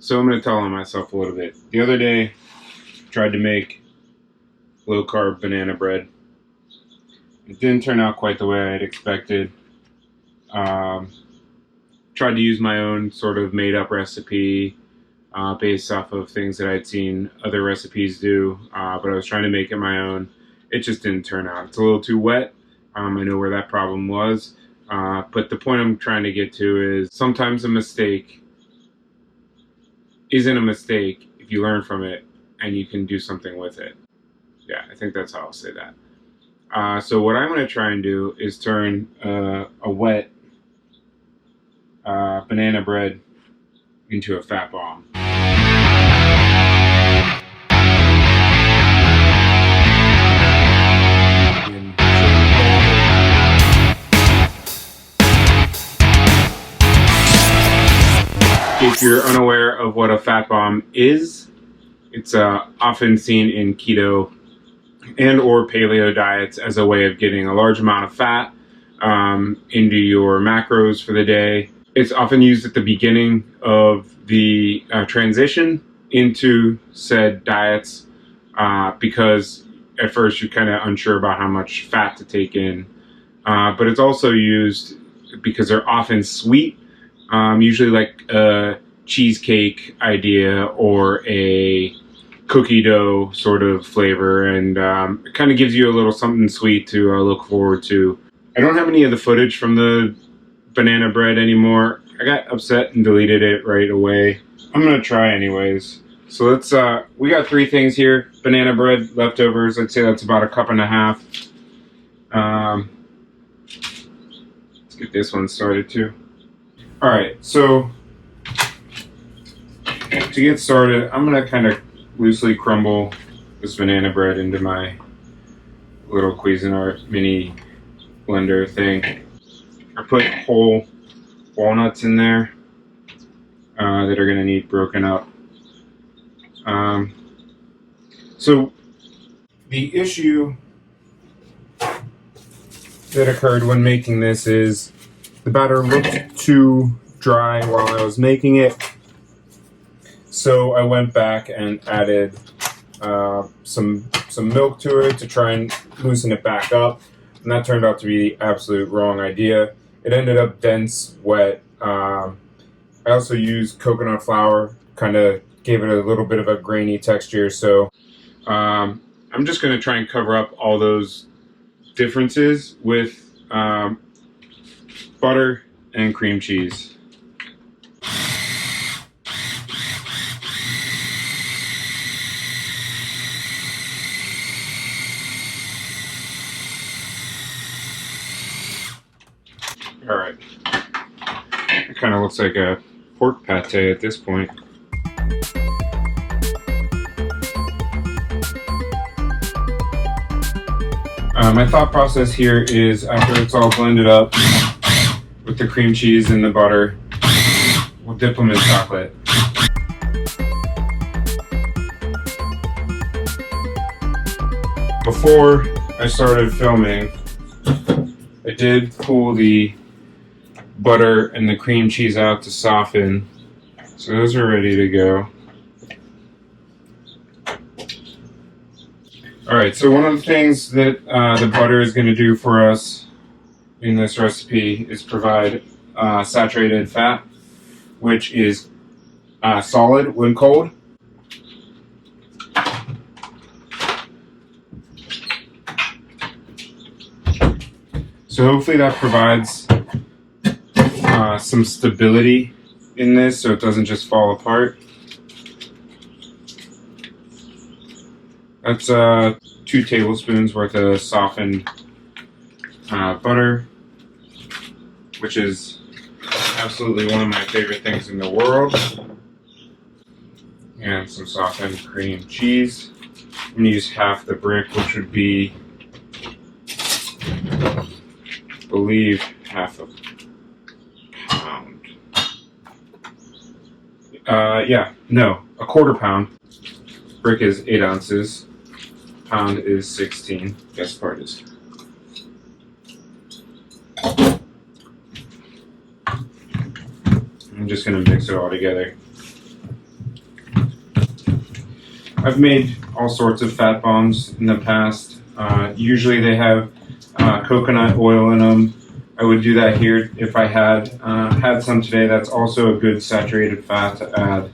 So I'm going to tell on myself a little bit. The other day, tried to make low-carb banana bread. It didn't turn out quite the way I had expected. Tried to use my own sort of made-up recipe based off of things that I'd seen other recipes do, but I was trying to make it my own. It just didn't turn out. It's a little too wet. I know where that problem was. But the point I'm trying to get to is sometimes a mistake isn't a mistake if you learn from it and you can do something with it. Yeah, I think that's how I'll say that. So what I'm going to try and do is turn a wet banana bread into a fat bomb. If you're unaware of what a fat bomb is, it's often seen in keto and or paleo diets as a way of getting a large amount of fat into your macros for the day. It's often used at the beginning of the transition into said diets because at first you're kind of unsure about how much fat to take in. But it's also used because they're often sweet. Usually like a cheesecake idea or a cookie dough sort of flavor, and it kind of gives you a little something sweet to look forward to. I don't have any of the footage from the banana bread anymore. I got upset and deleted it right away. I'm gonna try anyways. So let's, we got 3 things here. Banana bread, leftovers, I'd say that's about a cup and a half. Let's get this one started too. Alright, so to get started, I'm going to kind of loosely crumble this banana bread into my little Cuisinart mini blender thing. I put whole walnuts in there that are going to need broken up. So the issue that occurred when making this is the batter looked too dry while I was making it, so I went back and added some milk to it to try and loosen it back up, and that turned out to be the absolute wrong idea. It ended up dense, wet. I also used coconut flour, kind of gave it a little bit of a grainy texture, so I'm just going to try and cover up all those differences with butter and cream cheese. Alright. It kind of looks like a pork pate at this point. My thought process here is after it's all blended up with the cream cheese and the butter, we'll dip them in chocolate. Before I started filming, I did pull the butter and the cream cheese out to soften, so those are ready to go. Alright, so one of the things that the butter is going to do for us in this recipe is provide saturated fat, which is solid when cold. So hopefully that provides some stability in this so it doesn't just fall apart. That's 2 tablespoons worth of softened butter, which is absolutely one of my favorite things in the world. And some softened cream cheese. I'm going to use half the brick, which would be, I believe, half a pound. A quarter pound. Brick is 8 ounces. Pound is 16. Guess part is. I'm just going to mix it all together. I've made all sorts of fat bombs in the past. Usually they have coconut oil in them. I would do that here if I had some today. That's also a good saturated fat to add.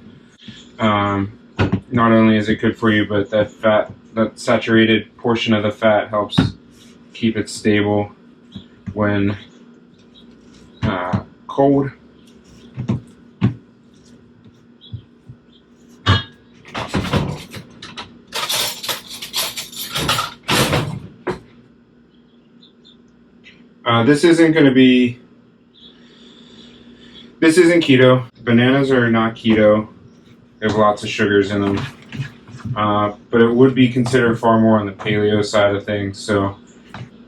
Not only is it good for you, but that saturated portion of the fat helps keep it stable when cold. This isn't keto. Bananas are not keto. They have lots of sugars in them. But it would be considered far more on the paleo side of things, so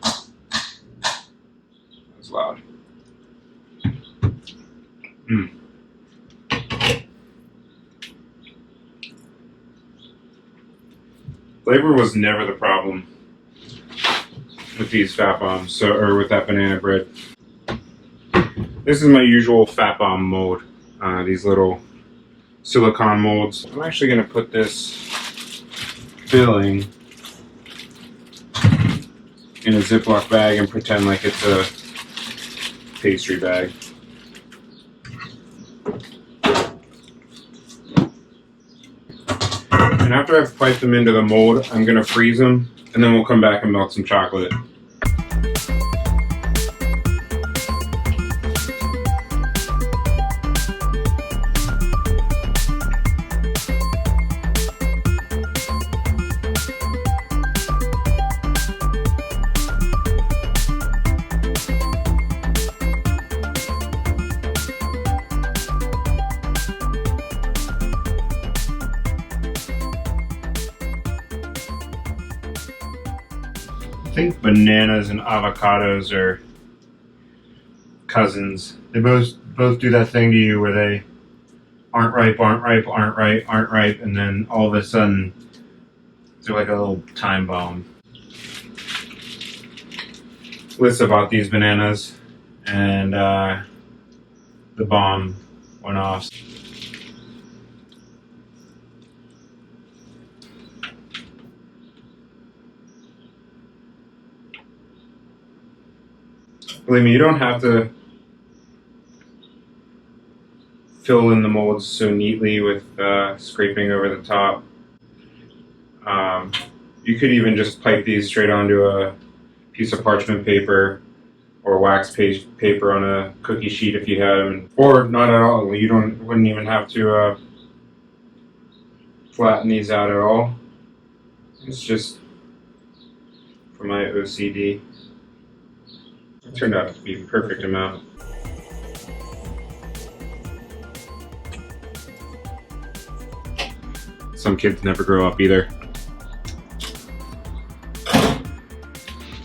that's loud. Flavor was never the problem with these fat bombs, or with that banana bread. This is my usual fat bomb mold. These little silicone molds. I'm actually going to put this filling in a Ziploc bag and pretend like it's a pastry bag. And after I've piped them into the mold, I'm going to freeze them, and then we'll come back and melt some chocolate. I think bananas and avocados are cousins. They both do that thing to you where they aren't ripe, and then all of a sudden they're like a little time bomb. Lisa bought these bananas, and the bomb went off. Believe me, you don't have to fill in the molds so neatly with scraping over the top. You could even just pipe these straight onto a piece of parchment paper or wax paper on a cookie sheet if you had them, or not at all. You wouldn't even have to flatten these out at all. It's just for my OCD. It turned out to be a perfect amount. Some kids never grow up either.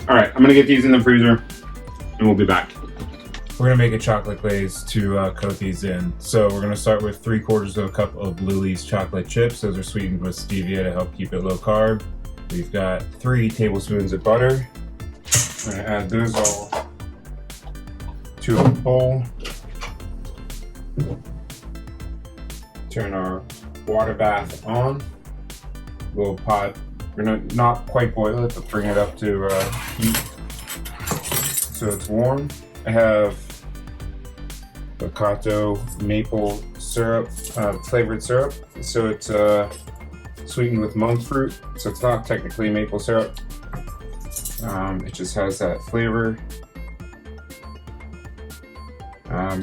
Alright, I'm gonna get these in the freezer and we'll be back. We're gonna make a chocolate glaze to coat these in. So we're gonna start with 3/4 of a cup of Lily's chocolate chips. Those are sweetened with stevia to help keep it low carb. We've got 3 tablespoons of butter. I'm gonna add those all to a bowl. Turn our water bath on. Little pot. We're gonna not quite boil it, but bring it up to heat so it's warm. I have Picato maple syrup, flavored syrup. So it's sweetened with monk fruit. So it's not technically maple syrup. It just has that flavor.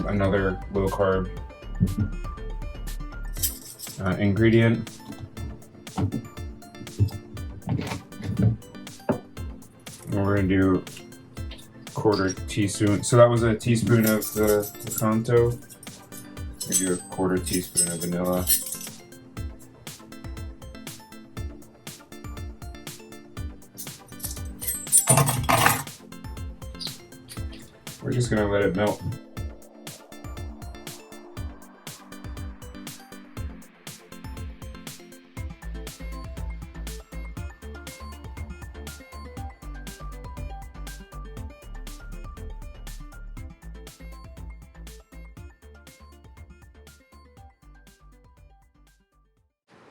Another low carb ingredient. And we're gonna do 1/4 teaspoon. So that was a teaspoon of the Picanto. We do a 1/4 teaspoon of vanilla. We're just gonna let it melt.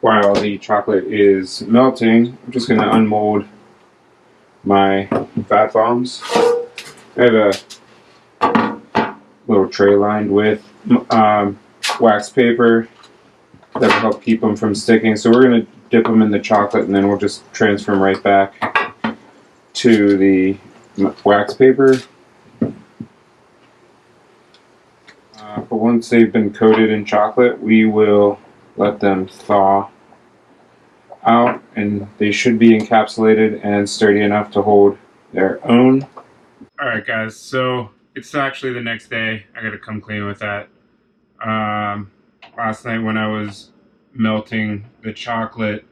while the chocolate is melting, I'm just going to unmold my fat bombs. I have a little tray lined with wax paper that will help keep them from sticking. So we're going to dip them in the chocolate and then we'll just transfer them right back to the wax paper. But once they've been coated in chocolate, we will let them thaw out, and they should be encapsulated and sturdy enough to hold their own. Alright guys, so it's actually the next day. I gotta come clean with that. Last night when I was melting the chocolate,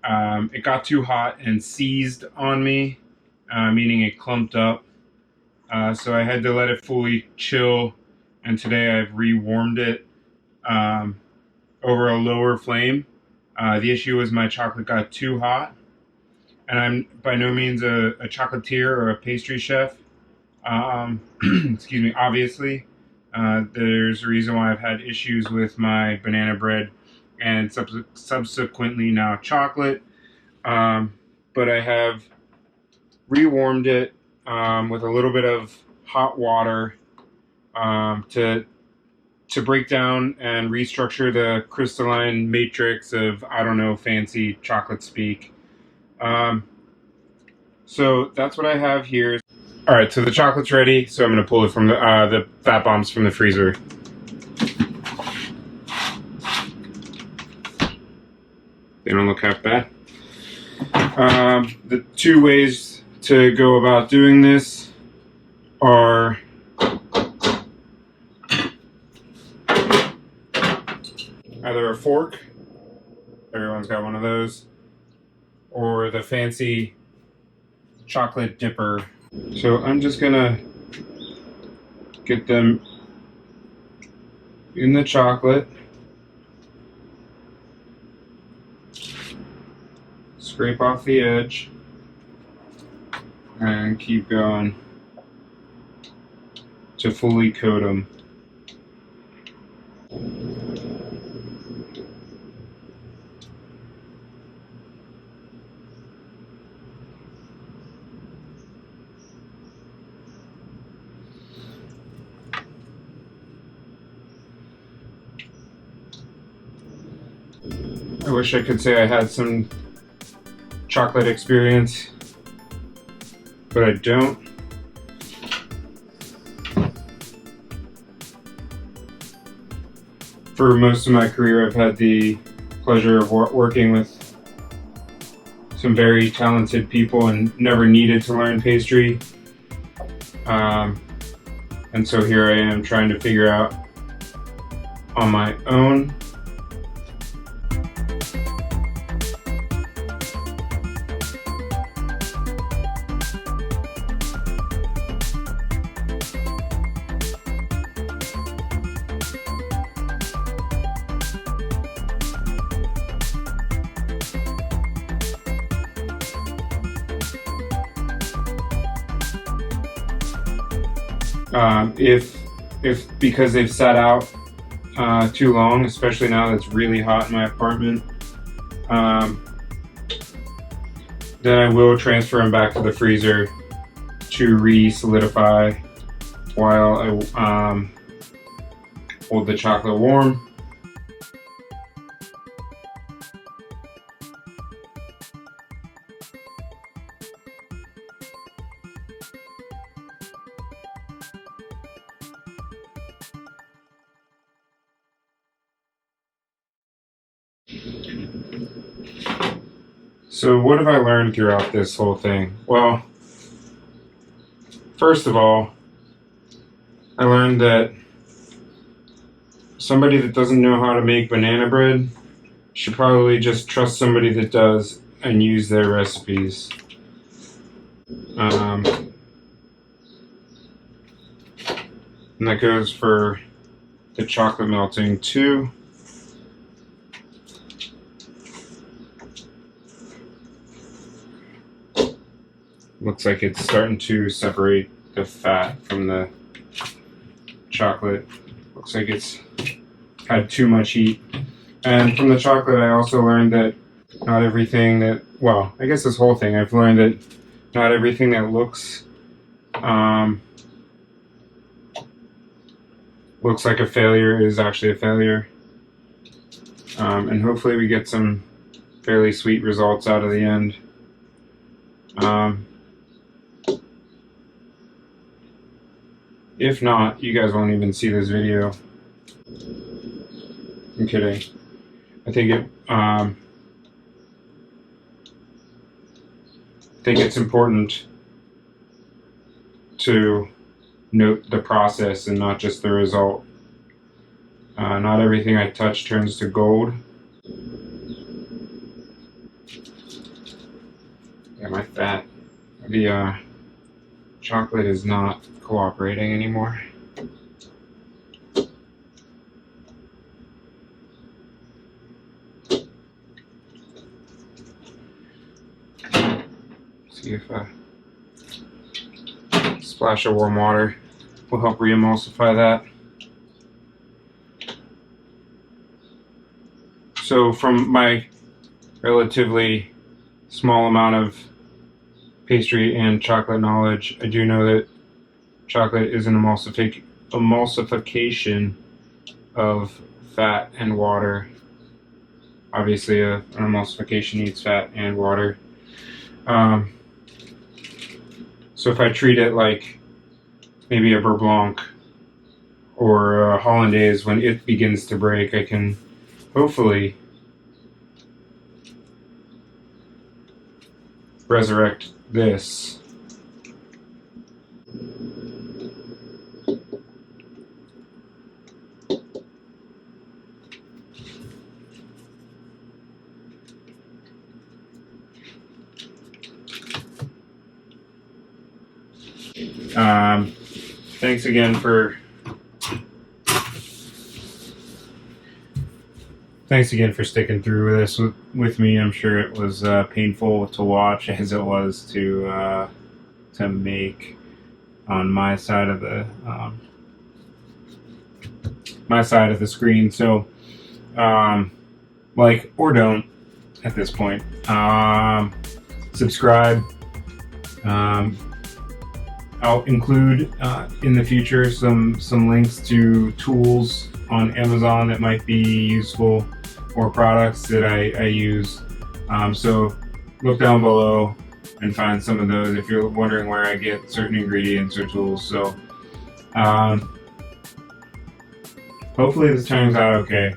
it got too hot and seized on me, meaning it clumped up. So I had to let it fully chill, and today I've rewarmed it over a lower flame. The issue was my chocolate got too hot, and I'm by no means a chocolatier or a pastry chef. Excuse me, obviously. There's a reason why I've had issues with my banana bread and subsequently now chocolate. But I have rewarmed it with a little bit of hot water to break down and restructure the crystalline matrix of, I don't know, fancy chocolate speak. So that's what I have here. All right, so the chocolate's ready. So I'm going to pull it from the fat bombs from the freezer. They don't look half bad. The two ways to go about doing this are either a fork, everyone's got one of those, or the fancy chocolate dipper. So I'm just gonna get them in the chocolate, scrape off the edge, and keep going to fully coat them. I wish I could say I had some chocolate experience, but I don't. For most of my career, I've had the pleasure of working with some very talented people and never needed to learn pastry. And so here I am trying to figure out on my own. If because they've sat out too long, especially now that it's really hot in my apartment, then I will transfer them back to the freezer to re-solidify while I hold the chocolate warm. So what have I learned throughout this whole thing? Well, first of all, I learned that somebody that doesn't know how to make banana bread should probably just trust somebody that does and use their recipes. And that goes for the chocolate melting too. Looks like it's starting to separate the fat from the chocolate. Looks like it's had too much heat. And from the chocolate, I also learned that not everything that, well, I guess this whole thing, I've learned that not everything that looks like a failure is actually a failure. And hopefully we get some fairly sweet results out of the end. If not, you guys won't even see this video. I'm kidding. I think it's important to note the process and not just the result. Not everything I touch turns to gold. Yeah, my fat. The chocolate is not cooperating anymore. See if a splash of warm water will help re-emulsify that. So from my relatively small amount of pastry and chocolate knowledge, I do know that chocolate is an emulsification of fat and water. Obviously, an emulsification needs fat and water. So if I treat it like maybe a beurre blanc or a hollandaise, when it begins to break, I can hopefully resurrect this. Thanks again for sticking through this with me. I'm sure it was painful to watch as it was to make on my side of the screen. So like or don't at this point. Subscribe. I'll include in the future some links to tools on Amazon that might be useful, or products that I use. So look down below and find some of those if you're wondering where I get certain ingredients or tools. So hopefully this turns out okay,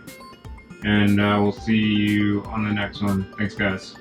and we'll see you on the next one. Thanks, guys.